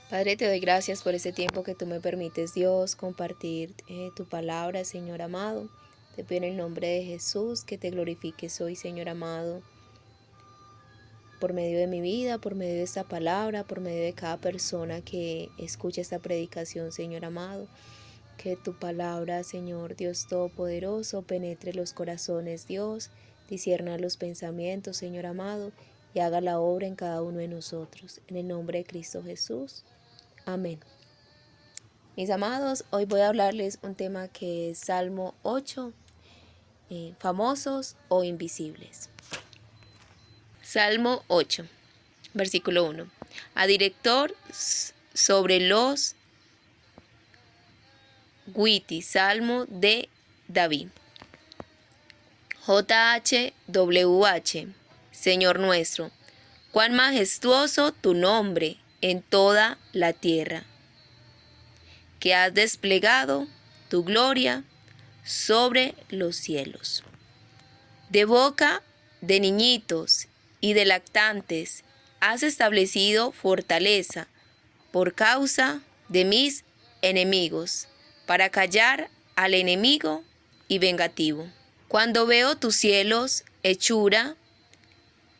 Padre, te doy gracias por ese tiempo que tú me permites, Dios, compartir tu palabra, Señor amado. Te pido en el nombre de Jesús que te glorifiques hoy, Señor amado, por medio de mi vida, por medio de esta palabra, por medio de cada persona que escucha esta predicación, Señor amado. Que tu palabra, Señor Dios Todopoderoso, penetre los corazones, Dios, discierna los pensamientos, Señor amado, y haga la obra en cada uno de nosotros. En el nombre de Cristo Jesús. Amén. Mis amados, hoy voy a hablarles un tema que es Salmo 8, famosos o invisibles. Salmo 8, versículo 1. A director sobre los Witty, Salmo de David. JHWH, Señor nuestro, cuán majestuoso tu nombre en toda la tierra, que has desplegado tu gloria sobre los cielos. De boca de niñitos y de lactantes has establecido fortaleza por causa de mis enemigos, para callar al enemigo y vengativo. Cuando veo tus cielos, hechura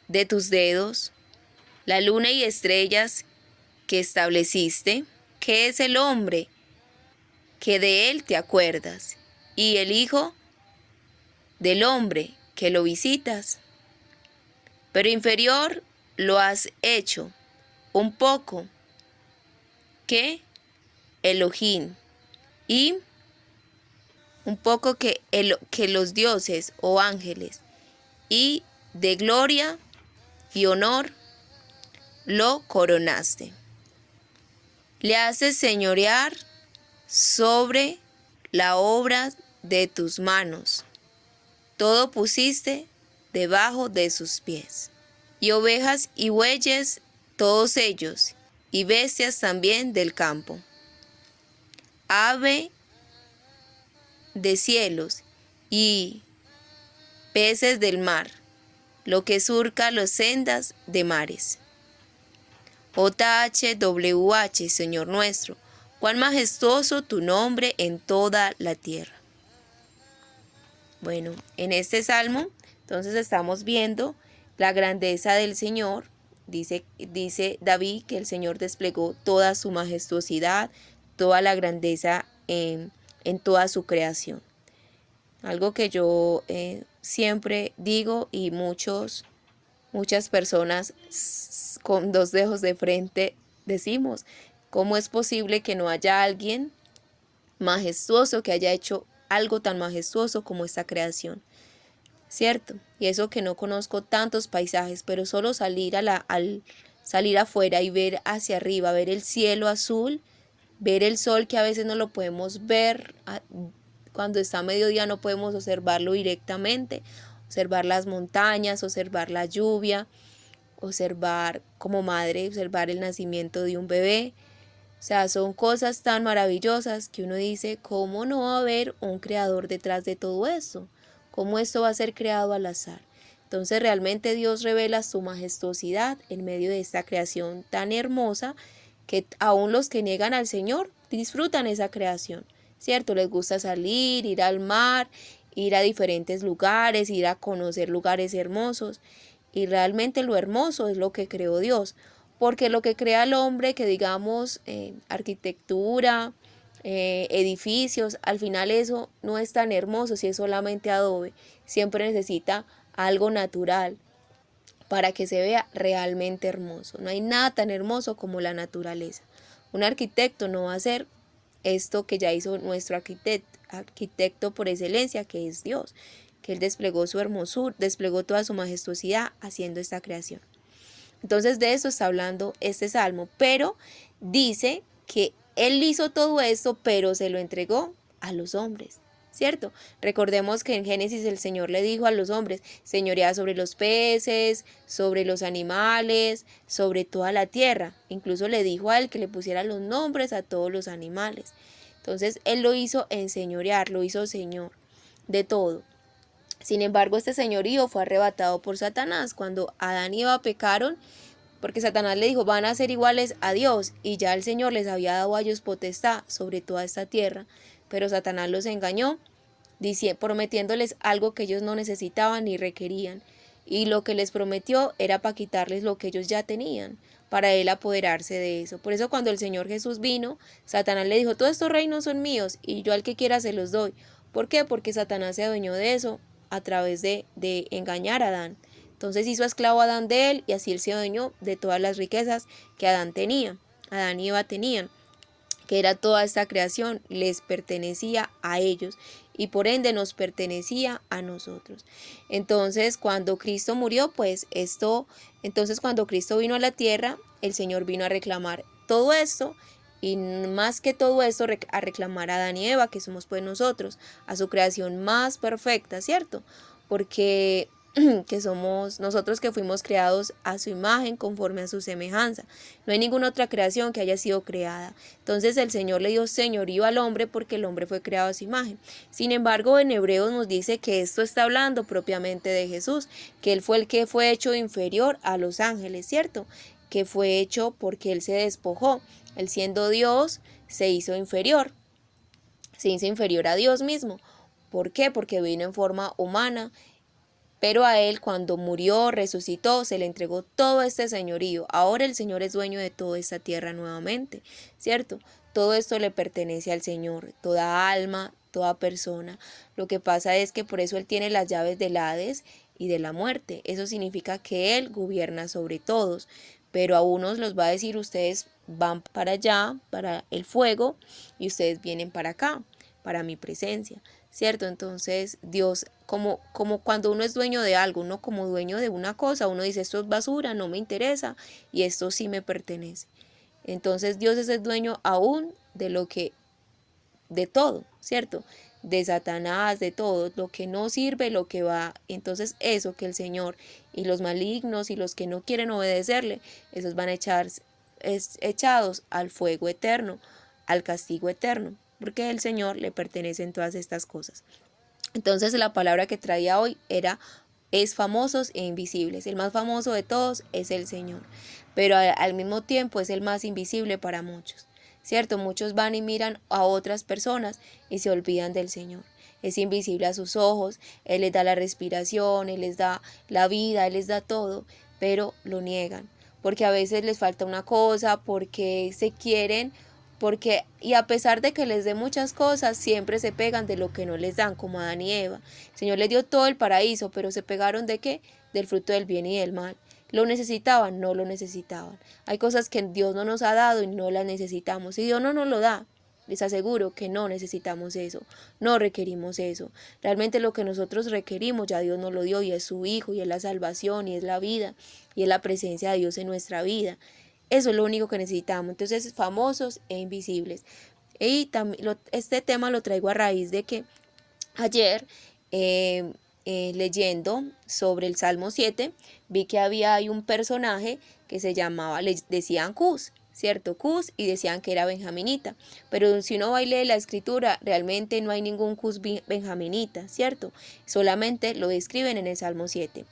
de tus dedos, la luna y estrellas que estableciste, ¿qué es el hombre que de él te acuerdas, y el hijo del hombre que lo visitas? Pero inferior lo has hecho un poco que Elohim, y un poco que los dioses o ángeles, y de gloria y honor lo coronaste. Le haces señorear sobre la obra de tus manos. Todo pusiste debajo de sus pies. Y ovejas y bueyes, todos ellos, y bestias también del campo. Ave de cielos y peces del mar, lo que surca las sendas de mares. JHWH, Señor nuestro, cuán majestuoso tu nombre en toda la tierra. Bueno, en este salmo, entonces estamos viendo la grandeza del Señor. Dice David que el Señor desplegó toda su majestuosidad, toda la grandeza en toda su creación. Algo que yo siempre digo, y muchas personas con dos dedos de frente decimos: ¿cómo es posible que no haya alguien majestuoso que haya hecho algo tan majestuoso como esta creación? ¿Cierto? Y eso que no conozco tantos paisajes, pero solo salir al salir afuera y ver hacia arriba, ver el cielo azul, ver el sol que a veces no lo podemos ver, cuando está a mediodía no podemos observarlo directamente, observar las montañas, observar la lluvia, observar como madre, observar el nacimiento de un bebé. O sea, son cosas tan maravillosas que uno dice: ¿cómo no va a haber un creador detrás de todo esto? ¿Cómo esto va a ser creado al azar? Entonces realmente Dios revela su majestuosidad en medio de esta creación tan hermosa, que aún los que niegan al Señor disfrutan esa creación, ¿cierto? Les gusta salir, ir al mar, ir a diferentes lugares, ir a conocer lugares hermosos. Y realmente lo hermoso es lo que creó Dios. Porque lo que crea el hombre, que digamos arquitectura, edificios, al final eso no es tan hermoso si es solamente adobe. Siempre necesita algo natural para que se vea realmente hermoso. No hay nada tan hermoso como la naturaleza. Un arquitecto no va a hacer esto que ya hizo nuestro arquitecto por excelencia, que es Dios, que Él desplegó su hermosura, desplegó toda su majestuosidad haciendo esta creación. Entonces de eso está hablando este salmo, pero dice que Él hizo todo esto, pero se lo entregó a los hombres, ¿cierto? Recordemos que en Génesis el Señor le dijo a los hombres: señorea sobre los peces, sobre los animales, sobre toda la tierra. Incluso le dijo a Él que le pusiera los nombres a todos los animales. Entonces Él lo hizo enseñorear, lo hizo Señor de todo. Sin embargo, este señorío fue arrebatado por Satanás. Cuando Adán y Eva pecaron, porque Satanás le dijo, van a ser iguales a Dios, y ya el Señor les había dado a ellos potestad sobre toda esta tierra, pero Satanás los engañó, prometiéndoles algo que ellos no necesitaban ni requerían, y lo que les prometió era para quitarles lo que ellos ya tenían, para él apoderarse de eso. Por eso cuando el Señor Jesús vino, Satanás le dijo, todos estos reinos son míos, y yo al que quiera se los doy. ¿Por qué? Porque Satanás se adueñó de eso a través de engañar a Adán. Entonces hizo esclavo a Adán de él, y así él se adueñó de todas las riquezas que Adán y Eva tenían, que era toda esta creación, les pertenecía a ellos y por ende nos pertenecía a nosotros. Entonces cuando Cristo murió, entonces cuando Cristo vino a la tierra, el Señor vino a reclamar todo esto, y más que todo esto a reclamar a Adán y Eva, que somos pues nosotros, a su creación más perfecta, ¿cierto? Porque que somos nosotros, que fuimos creados a su imagen, conforme a su semejanza. No hay ninguna otra creación que haya sido creada. Entonces el Señor le dio señorío al hombre porque el hombre fue creado a su imagen. Sin embargo, en Hebreos nos dice que esto está hablando propiamente de Jesús, que él fue el que fue hecho inferior a los ángeles, ¿cierto? Que fue hecho porque él se despojó. Él, siendo Dios, se hizo inferior a Dios mismo. ¿Por qué? Porque vino en forma humana. Pero a él, cuando murió, resucitó, se le entregó todo este señorío. Ahora el Señor es dueño de toda esta tierra nuevamente, ¿cierto? Todo esto le pertenece al Señor, toda alma, toda persona. Lo que pasa es que por eso Él tiene las llaves del Hades y de la muerte. Eso significa que Él gobierna sobre todos. Pero a unos los va a decir, ustedes van para allá, para el fuego, y ustedes vienen para acá, para mi presencia, ¿cierto? Entonces Dios, como cuando uno es dueño de algo, uno como dueño de una cosa, uno dice, esto es basura, no me interesa, y esto sí me pertenece. Entonces Dios es el dueño aún de todo, ¿cierto? De Satanás, de todo, lo que no sirve, lo que va. Entonces eso que el Señor y los malignos y los que no quieren obedecerle, esos van a echados al fuego eterno, al castigo eterno, porque el Señor le pertenecen todas estas cosas. Entonces la palabra que traía hoy es famosos e invisibles. El más famoso de todos es el Señor, pero al mismo tiempo es el más invisible para muchos, ¿cierto? Muchos van y miran a otras personas y se olvidan del Señor. Es invisible a sus ojos, Él les da la respiración, Él les da la vida, Él les da todo, pero lo niegan, porque a veces les falta una cosa, porque se quieren, y a pesar de que les dé muchas cosas, siempre se pegan de lo que no les dan, como Adán y Eva. El Señor les dio todo el paraíso, pero se pegaron ¿de qué? Del fruto del bien y del mal. ¿Lo necesitaban? No lo necesitaban. Hay cosas que Dios no nos ha dado y no las necesitamos. Y Dios no nos lo da. Les aseguro que no necesitamos eso, no requerimos eso. Realmente lo que nosotros requerimos ya Dios nos lo dio, y es su Hijo, y es la salvación, y es la vida, y es la presencia de Dios en nuestra vida. Eso es lo único que necesitamos. Entonces, famosos e invisibles. Y también este tema lo traigo a raíz de que ayer, leyendo sobre el Salmo 7, vi que hay un personaje que se llamaba, le decían Cus, ¿cierto? Cus, y decían que era benjaminita. Pero si uno va y lee la escritura, realmente no hay ningún Cus benjaminita, ¿cierto? Solamente lo describen en el Salmo 7.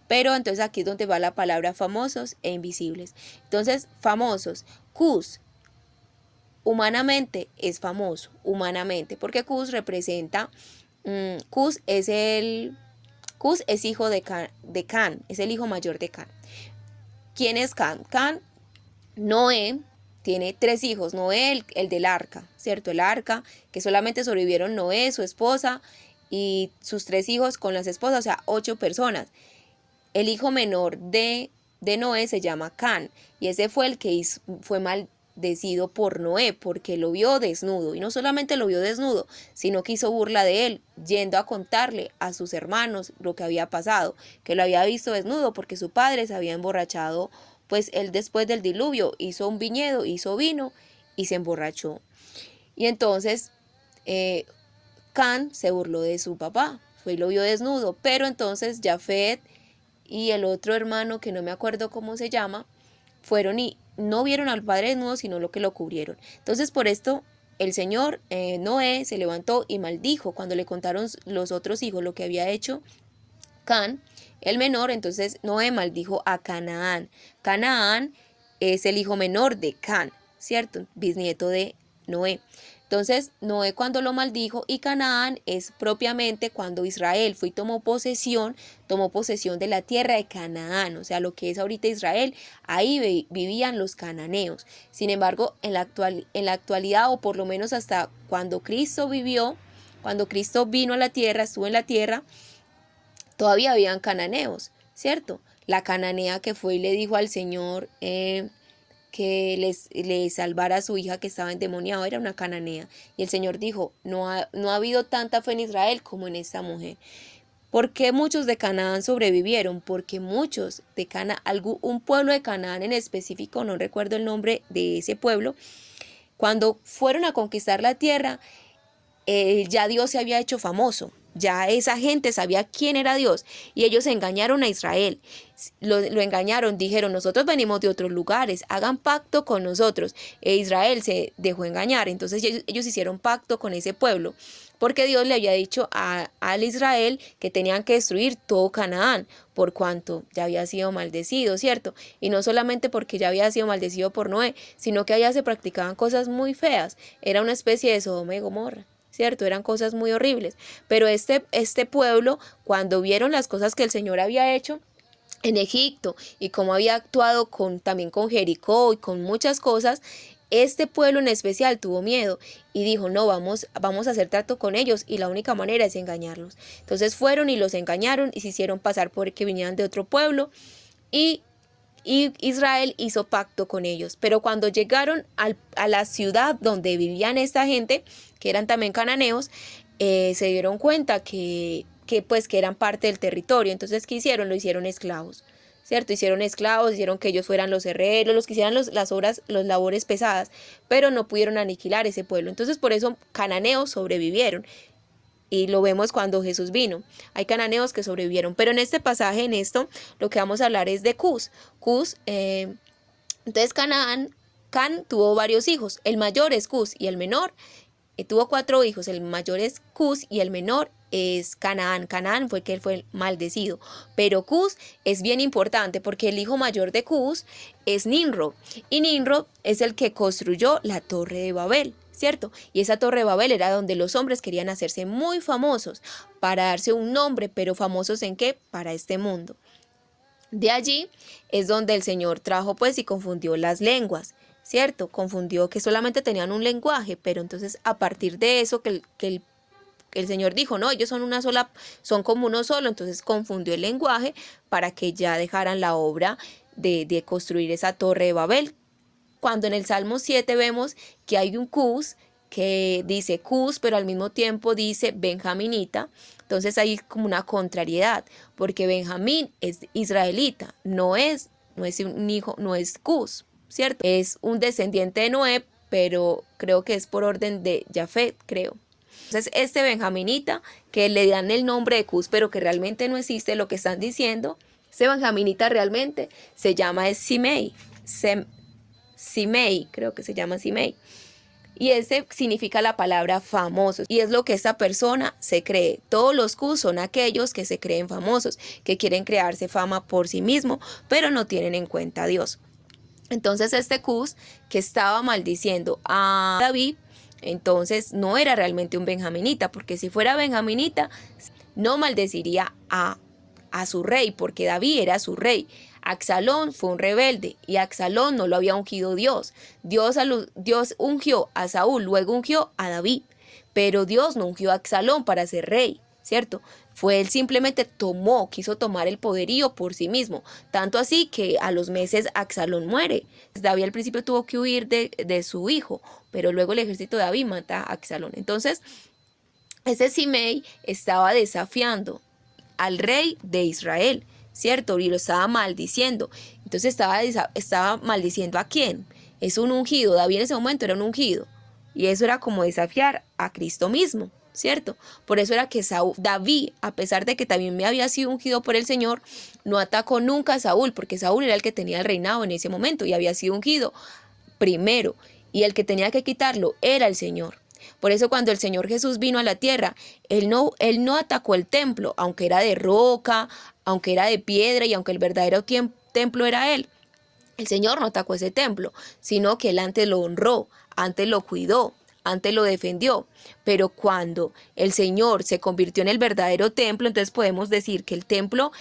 Pero entonces aquí es donde va la palabra famosos e invisibles. Entonces, famosos, Cus, humanamente es famoso, humanamente, porque Cus representa, Cus es hijo de Can, es el hijo mayor de Can. ¿Quién es Can? Can, Noé, tiene 3 hijos, Noé, el del arca, ¿cierto? El arca, que solamente sobrevivieron Noé, su esposa, y sus 3 hijos con las esposas, o sea, 8 personas. El hijo menor de Noé se llama Can, y ese fue el que fue maldecido por Noé, porque lo vio desnudo, y no solamente lo vio desnudo, sino que hizo burla de él, yendo a contarle a sus hermanos lo que había pasado, que lo había visto desnudo porque su padre se había emborrachado, pues él después del diluvio hizo un viñedo, hizo vino y se emborrachó. Y entonces Can se burló de su papá, fue y lo vio desnudo, pero entonces Jafet y el otro hermano, que no me acuerdo cómo se llama, fueron y no vieron al padre desnudo, sino lo que lo cubrieron. Entonces por esto el Señor, Noé, se levantó y maldijo cuando le contaron los otros hijos lo que había hecho Can, el menor, entonces Noé maldijo a Canaán. Canaán es el hijo menor de Can, ¿cierto? Bisnieto de Noé. Entonces Noé cuando lo maldijo, y Canaán es propiamente cuando Israel fue y tomó posesión de la tierra de Canaán, o sea, lo que es ahorita Israel, ahí vivían los cananeos. Sin embargo, en la actualidad, o por lo menos hasta cuando Cristo vivió, cuando Cristo vino a la tierra, estuvo en la tierra, todavía habían cananeos, ¿cierto? La cananea que fue y le dijo al Señor que le salvara a su hija que estaba endemoniada, era una cananea. Y el Señor dijo, no ha habido tanta fe en Israel como en esta mujer. ¿Por qué muchos de Canaán sobrevivieron? Porque muchos de Canaán, un pueblo de Canaán en específico, no recuerdo el nombre de ese pueblo, cuando fueron a conquistar la tierra, ya Dios se había hecho famoso. Ya esa gente sabía quién era Dios, y ellos engañaron a Israel, lo engañaron, dijeron, nosotros venimos de otros lugares, hagan pacto con nosotros. Israel se dejó engañar, entonces ellos hicieron pacto con ese pueblo, porque Dios le había dicho al Israel que tenían que destruir todo Canaán, por cuanto ya había sido maldecido, ¿cierto? Y no solamente porque ya había sido maldecido por Noé, sino que allá se practicaban cosas muy feas, era una especie de Sodoma y Gomorra, ¿cierto? Eran cosas muy horribles. Pero este pueblo, cuando vieron las cosas que el Señor había hecho en Egipto y cómo había actuado también con Jericó y con muchas cosas, este pueblo en especial tuvo miedo y dijo, no, vamos a hacer trato con ellos, y la única manera es engañarlos. Entonces fueron y los engañaron y se hicieron pasar por que vinieran de otro pueblo, y Israel hizo pacto con ellos. Pero cuando llegaron a la ciudad donde vivían esta gente, que eran también cananeos, se dieron cuenta que eran parte del territorio. Entonces, ¿qué hicieron? Lo hicieron esclavos, ¿cierto? Hicieron esclavos, hicieron que ellos fueran los herreros, los que hicieran las labores pesadas, pero no pudieron aniquilar ese pueblo. Entonces, por eso cananeos sobrevivieron. Y lo vemos cuando Jesús vino. Hay cananeos que sobrevivieron. Pero en este pasaje, en esto, lo que vamos a hablar es de Cus. Entonces Can tuvo varios hijos. El mayor es Cus y el menor tuvo 4 hijos. El mayor es Cus y el menor es Canaán. Canaán fue que él fue maldecido. Pero Cus es bien importante porque el hijo mayor de Cus es Nimrod. Y Nimrod es el que construyó la Torre de Babel, ¿cierto? Y esa Torre de Babel era donde los hombres querían hacerse muy famosos para darse un nombre, pero famosos ¿en qué? Para este mundo. De allí es donde el Señor trajo pues y confundió las lenguas, ¿cierto? Confundió que solamente tenían un lenguaje, pero entonces a partir de eso que el Señor dijo, no, ellos son como uno solo, entonces confundió el lenguaje para que ya dejaran la obra de construir esa Torre de Babel. Cuando en el Salmo 7 vemos que hay un Cus que dice Cus, pero al mismo tiempo dice benjaminita, entonces hay como una contrariedad, porque Benjamín es israelita, no es un hijo, no es Cus, ¿cierto? Es un descendiente de Noé, pero creo que es por orden de Jafet, creo. Entonces este benjaminita, que le dan el nombre de Cus, pero que realmente no existe, lo que están diciendo, este benjaminita realmente se llama Simei, Simei, creo que se llama Simei. Y ese significa la palabra famosos. Y es lo que esta persona se cree. Todos los Cus son aquellos que se creen famosos, que quieren crearse fama por sí mismo, pero no tienen en cuenta a Dios. Entonces este Cus que estaba maldiciendo a David, entonces no era realmente un benjaminita, porque si fuera benjaminita, no maldeciría a su rey, porque David era su rey. Absalón fue un rebelde y Absalón no lo había ungido Dios. Dios ungió a Saúl, luego ungió a David, pero Dios no ungió a Absalón para ser rey, ¿cierto? Él simplemente quiso tomar el poderío por sí mismo, tanto así que a los meses Absalón muere. David al principio tuvo que huir de su hijo, pero luego el ejército de David mata a Absalón. Entonces, ese Simei estaba desafiando al rey de Israel, ¿cierto? Y lo estaba maldiciendo. Entonces estaba maldiciendo ¿a quién? Es un ungido. David en ese momento era un ungido. Y eso era como desafiar a Cristo mismo, ¿cierto? Por eso era que David, a pesar de que también había sido ungido por el Señor, no atacó nunca a Saúl, porque Saúl era el que tenía el reinado en ese momento y había sido ungido primero. Y el que tenía que quitarlo era el Señor. Por eso cuando el Señor Jesús vino a la tierra, él no atacó el templo, aunque era de roca, aunque era de piedra y aunque el verdadero templo era Él. El Señor no atacó ese templo, sino que Él antes lo honró, antes lo cuidó, antes lo defendió. Pero cuando el Señor se convirtió en el verdadero templo, entonces podemos decir que el templo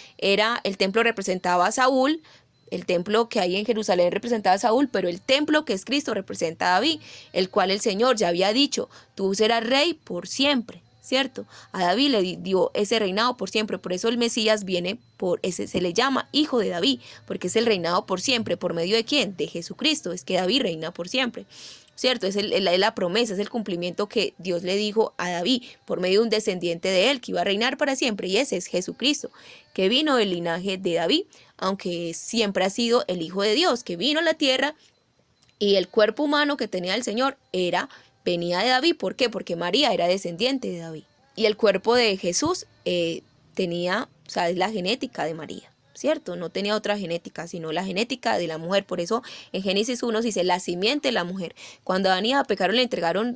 representaba a Saúl, el templo que hay en Jerusalén representaba a Saúl, pero el templo que es Cristo representa a David, el cual el Señor ya había dicho, tú serás rey por siempre, ¿cierto? A David le dio ese reinado por siempre, por eso el Mesías viene por ese, se le llama hijo de David, porque es el reinado por siempre, ¿por medio de quién? De Jesucristo, es que David reina por siempre. ¿Cierto? Es la promesa, es el cumplimiento que Dios le dijo a David por medio de un descendiente de él que iba a reinar para siempre, y ese es Jesucristo, que vino del linaje de David, aunque siempre ha sido el Hijo de Dios, que vino a la tierra y el cuerpo humano que tenía el Señor venía de David. ¿Por qué? Porque María era descendiente de David. Y el cuerpo de Jesús es la genética de María. ¿Cierto? No tenía otra genética, sino la genética de la mujer. Por eso en Génesis 1 dice la simiente de la mujer. Cuando Adán y Eva pecaron, le entregaron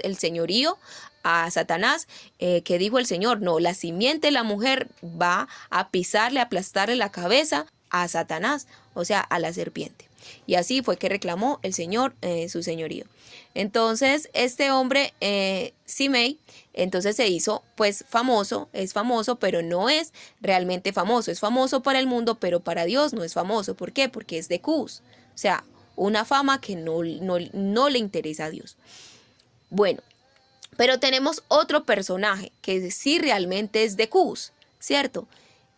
el señorío a Satanás. ¿Qué dijo el Señor? No, la simiente de la mujer va a pisarle, a aplastarle la cabeza a Satanás, o sea, a la serpiente. Y así fue que reclamó el Señor su señorío. Entonces este hombre, Simei, entonces se hizo pues famoso, es famoso, pero no es realmente famoso. Es famoso para el mundo, pero para Dios no es famoso. ¿Por qué? Porque es de Cus. O sea, una fama que no le interesa a Dios. Bueno, pero tenemos otro personaje que sí realmente es de Cus, ¿cierto?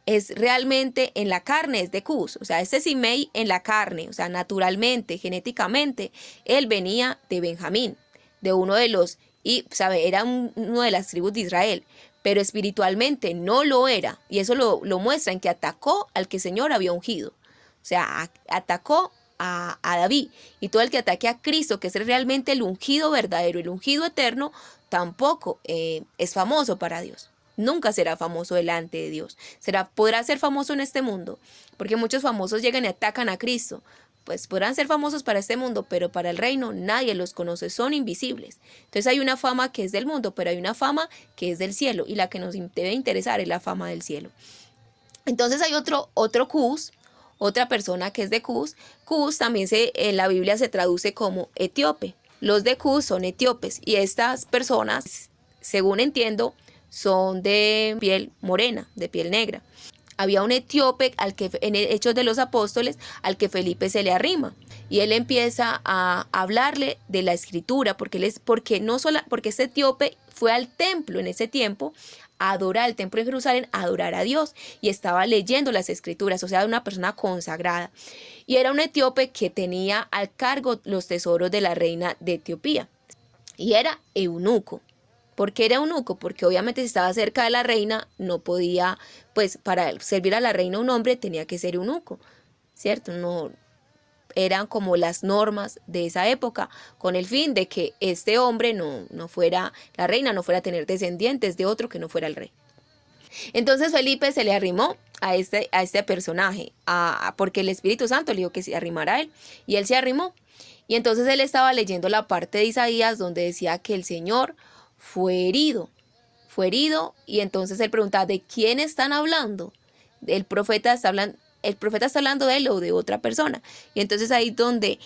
Es realmente en la carne, es de Cus. O sea, este Simei en la carne, o sea, naturalmente, genéticamente, él venía de Benjamín, de uno de los, era uno de las tribus de Israel, pero espiritualmente no lo era. Y eso lo muestra en que atacó al que el Señor había ungido. O sea, atacó a David. Y todo el que ataque a Cristo, que es realmente el ungido verdadero, el ungido eterno, tampoco es famoso para Dios. Nunca será famoso delante de Dios. Podrá ser famoso en este mundo, porque muchos famosos llegan y atacan a Cristo. Pues podrán ser famosos para este mundo, pero para el reino nadie los conoce, son invisibles. Entonces hay una fama que es del mundo, pero hay una fama que es del cielo, y la que nos debe interesar es la fama del cielo. Entonces hay otro Cus, otra persona que es de Cus. Cus también en la Biblia se traduce como etíope. Los de Cus son etíopes, y estas personas, según entiendo, son de piel morena, de piel negra. Había un etíope en Hechos de los Apóstoles al que Felipe se le arrima, y él empieza a hablarle de la escritura, porque este etíope fue al templo en ese tiempo a adorar, al templo de Jerusalén, a adorar a Dios, y estaba leyendo las escrituras, o sea, una persona consagrada. Y era un etíope que tenía al cargo los tesoros de la reina de Etiopía, y era eunuco. ¿Por qué era eunuco? Porque obviamente si estaba cerca de la reina, no podía, pues para servir a la reina un hombre tenía que ser eunuco, ¿cierto? No eran como las normas de esa época, con el fin de que este hombre la reina no fuera a tener descendientes de otro que no fuera el rey. Entonces Felipe se le arrimó a este personaje, porque el Espíritu Santo le dijo que se arrimara a él, y él se arrimó. Y entonces él estaba leyendo la parte de Isaías donde decía que el Señor fue herido, y entonces él preguntaba, ¿de quién están hablando? El profeta está hablando de él o de otra persona. Y entonces ahí donde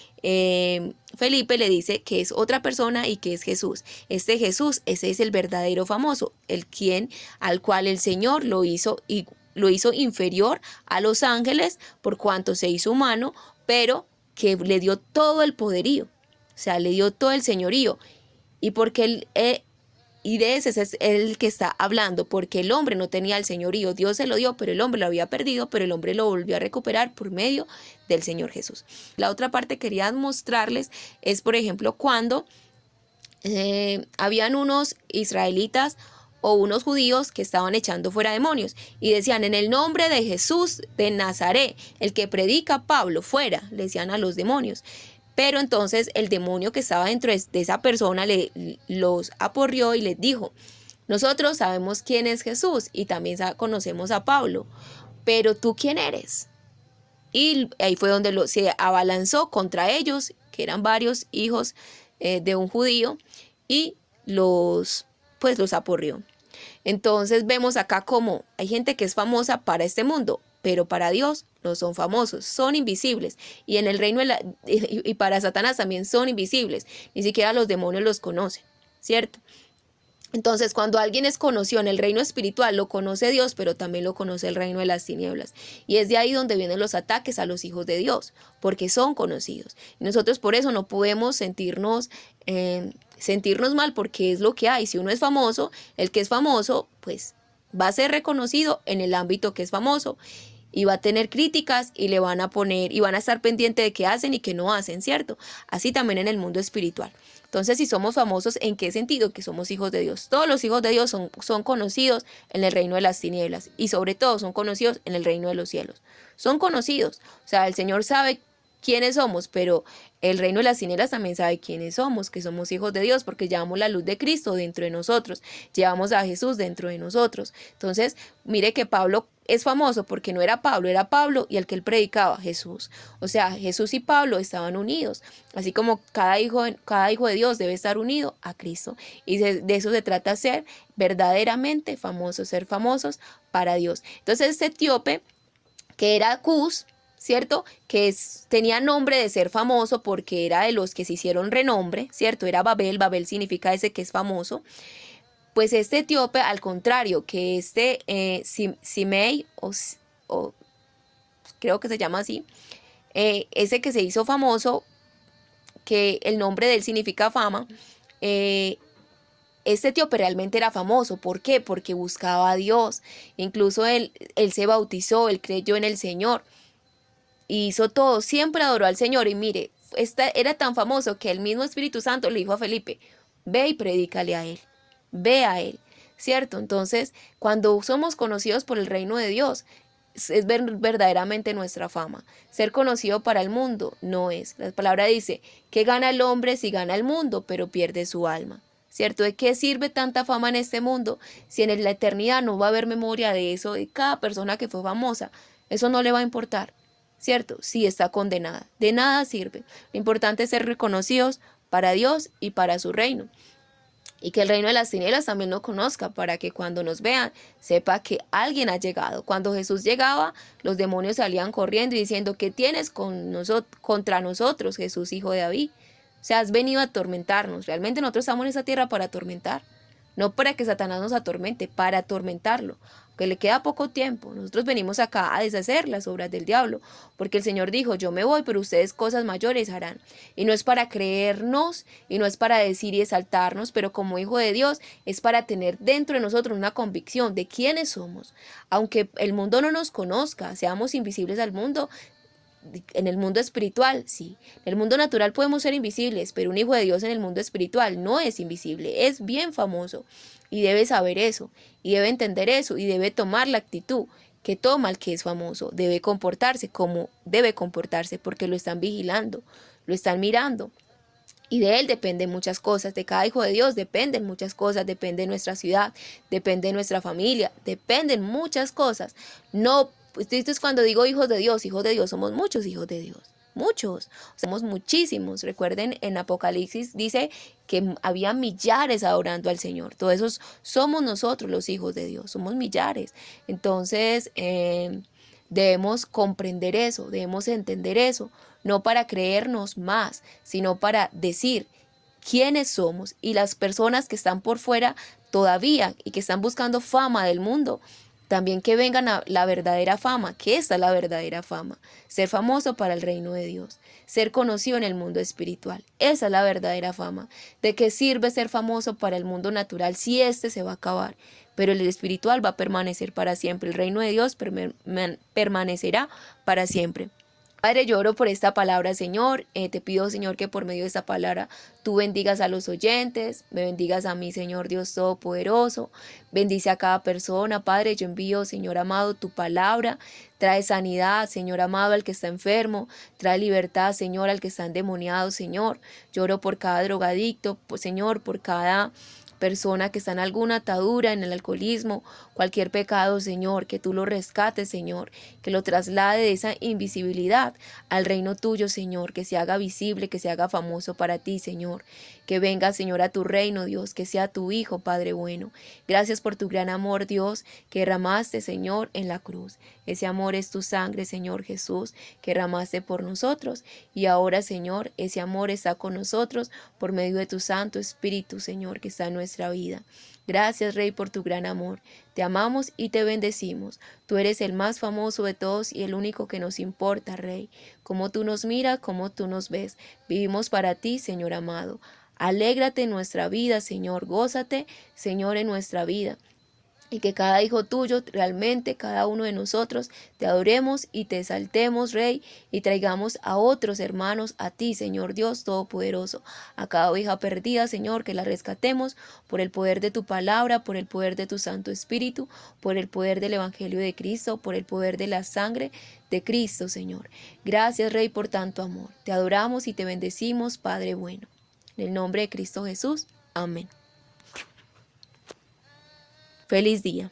Felipe le dice que es otra persona y que es Jesús. Este Jesús, ese es el verdadero famoso, al cual el Señor lo hizo inferior a los ángeles por cuanto se hizo humano, pero que le dio todo el poderío, o sea, le dio todo el señorío. Y porque y de ese es el que está hablando, porque el hombre no tenía el señorío, Dios se lo dio, pero el hombre lo había perdido, pero el hombre lo volvió a recuperar por medio del Señor Jesús. La otra parte que quería mostrarles es, por ejemplo, cuando habían unos israelitas o unos judíos que estaban echando fuera demonios y decían, en el nombre de Jesús de Nazaret, el que predica Pablo, fuera, le decían a los demonios. Pero entonces el demonio que estaba dentro de esa persona los aporrió y les dijo, nosotros sabemos quién es Jesús y también conocemos a Pablo, pero ¿tú quién eres? Y ahí fue donde se abalanzó contra ellos, que eran varios hijos de un judío, y los aporreó. Entonces vemos acá como hay gente que es famosa para este mundo, pero para Dios no son famosos, son invisibles. Y en el reino y para Satanás también son invisibles. Ni siquiera los demonios los conocen, ¿cierto? Entonces, cuando alguien es conocido en el reino espiritual, lo conoce Dios, pero también lo conoce el reino de las tinieblas. Y es de ahí donde vienen los ataques a los hijos de Dios, porque son conocidos. Y nosotros por eso no podemos sentirnos mal, porque es lo que hay. Si uno es famoso, el que es famoso, pues va a ser reconocido en el ámbito que es famoso. Y va a tener críticas y le van a poner y van a estar pendientes de qué hacen y qué no hacen, ¿cierto? Así también en el mundo espiritual. Entonces, si somos famosos, ¿en qué sentido? Que somos hijos de Dios. Todos los hijos de Dios son conocidos en el reino de las tinieblas y sobre todo son conocidos en el reino de los cielos. Son conocidos. O sea, el Señor sabe quiénes somos, pero el reino de las tinieblas también sabe quiénes somos, que somos hijos de Dios, porque llevamos la luz de Cristo dentro de nosotros, llevamos a Jesús dentro de nosotros. Entonces, mire que Pablo es famoso porque no era Pablo y el que él predicaba, Jesús. O sea, Jesús y Pablo estaban unidos, así como cada hijo de Dios debe estar unido a Cristo. Y de eso se trata, ser verdaderamente famosos, ser famosos para Dios. Entonces, este etíope, que era Cus, ¿cierto? Tenía nombre de ser famoso porque era de los que se hicieron renombre, ¿cierto? Era Babel, Babel significa ese que es famoso. Pues este etíope, al contrario, que Simei, o creo que se llama así, ese que se hizo famoso, que el nombre de él significa fama, este etíope realmente era famoso. ¿Por qué? Porque buscaba a Dios. Incluso él se bautizó, él creyó en el Señor. Y hizo todo, siempre adoró al Señor. Y mire, era tan famoso que el mismo Espíritu Santo le dijo a Felipe, ve y predícale a él, ve a él, ¿cierto? Entonces, cuando somos conocidos por el reino de Dios, es verdaderamente nuestra fama. Ser conocido para el mundo no es. La palabra dice, ¿qué gana el hombre si gana el mundo, pero pierde su alma? ¿Cierto? ¿De qué sirve tanta fama en este mundo si en la eternidad no va a haber memoria de eso, de cada persona que fue famosa? Eso no le va a importar. ¿Cierto? Sí, está condenada. De nada sirve. Lo importante es ser reconocidos para Dios y para su reino. Y que el reino de las tinieblas también lo conozca, para que cuando nos vean sepa que alguien ha llegado. Cuando Jesús llegaba, los demonios salían corriendo y diciendo, ¿qué tienes contra nosotros, Jesús, hijo de David? O sea, has venido a atormentarnos. Realmente nosotros estamos en esa tierra para atormentar. No para que Satanás nos atormente, para atormentarlo, que le queda poco tiempo. Nosotros venimos acá a deshacer las obras del diablo, porque el Señor dijo, yo me voy, pero ustedes cosas mayores harán. Y no es para creernos, y no es para decir y exaltarnos, pero como hijo de Dios, es para tener dentro de nosotros una convicción de quiénes somos. Aunque el mundo no nos conozca, seamos invisibles al mundo, en el mundo espiritual, sí. En el mundo natural podemos ser invisibles, pero un hijo de Dios en el mundo espiritual no es invisible, es bien famoso y debe saber eso, y debe entender eso, y debe tomar la actitud que toma el que es famoso. Debe comportarse como debe comportarse, porque lo están vigilando, lo están mirando. Y de él dependen muchas cosas, de cada hijo de Dios dependen muchas cosas, depende de nuestra ciudad, depende de nuestra familia, dependen muchas cosas. No, pues esto es cuando digo hijos de Dios, somos muchos hijos de Dios, muchos, somos muchísimos. Recuerden, en Apocalipsis dice que había millares adorando al Señor. Todos esos somos nosotros los hijos de Dios, somos millares. Entonces, debemos comprender eso, debemos entender eso, no para creernos más, sino para decir quiénes somos. Y las personas que están por fuera todavía y que están buscando fama del mundo, también que vengan a la verdadera fama, que esta es la verdadera fama, ser famoso para el reino de Dios, ser conocido en el mundo espiritual. Esa es la verdadera fama. ¿De qué sirve ser famoso para el mundo natural si este se va a acabar? Pero el espiritual va a permanecer para siempre. El reino de Dios permanecerá para siempre. Padre, yo oro por esta palabra, Señor. Te pido, Señor, que por medio de esta palabra tú bendigas a los oyentes, me bendigas a mí, Señor Dios Todopoderoso. Bendice a cada persona, Padre. Yo envío, Señor amado, tu palabra. Trae sanidad, Señor amado, al que está enfermo. Trae libertad, Señor, al que está endemoniado, Señor. Yo oro por cada drogadicto, Señor, por cada persona que está en alguna atadura, en el alcoholismo, cualquier pecado, Señor, que tú lo rescates, Señor, que lo traslade de esa invisibilidad al reino tuyo, Señor, que se haga visible, que se haga famoso para ti, Señor. Que venga, Señor, a tu reino, Dios, que sea tu Hijo, Padre bueno. Gracias por tu gran amor, Dios, que derramaste, Señor, en la cruz. Ese amor es tu sangre, Señor Jesús, que derramaste por nosotros. Y ahora, Señor, ese amor está con nosotros por medio de tu Santo Espíritu, Señor, que está en nuestra vida. Gracias, Rey, por tu gran amor. Te amamos y te bendecimos. Tú eres el más famoso de todos y el único que nos importa, Rey. Como tú nos miras, como tú nos ves. Vivimos para ti, Señor amado. Alégrate en nuestra vida, Señor. Gózate, Señor, en nuestra vida. Y que cada hijo tuyo, realmente cada uno de nosotros, te adoremos y te exaltemos, Rey, y traigamos a otros hermanos a ti, Señor Dios Todopoderoso. A cada oveja perdida, Señor, que la rescatemos por el poder de tu palabra, por el poder de tu Santo Espíritu, por el poder del Evangelio de Cristo, por el poder de la sangre de Cristo, Señor. Gracias, Rey, por tanto amor. Te adoramos y te bendecimos, Padre bueno. En el nombre de Cristo Jesús. Amén. Feliz día.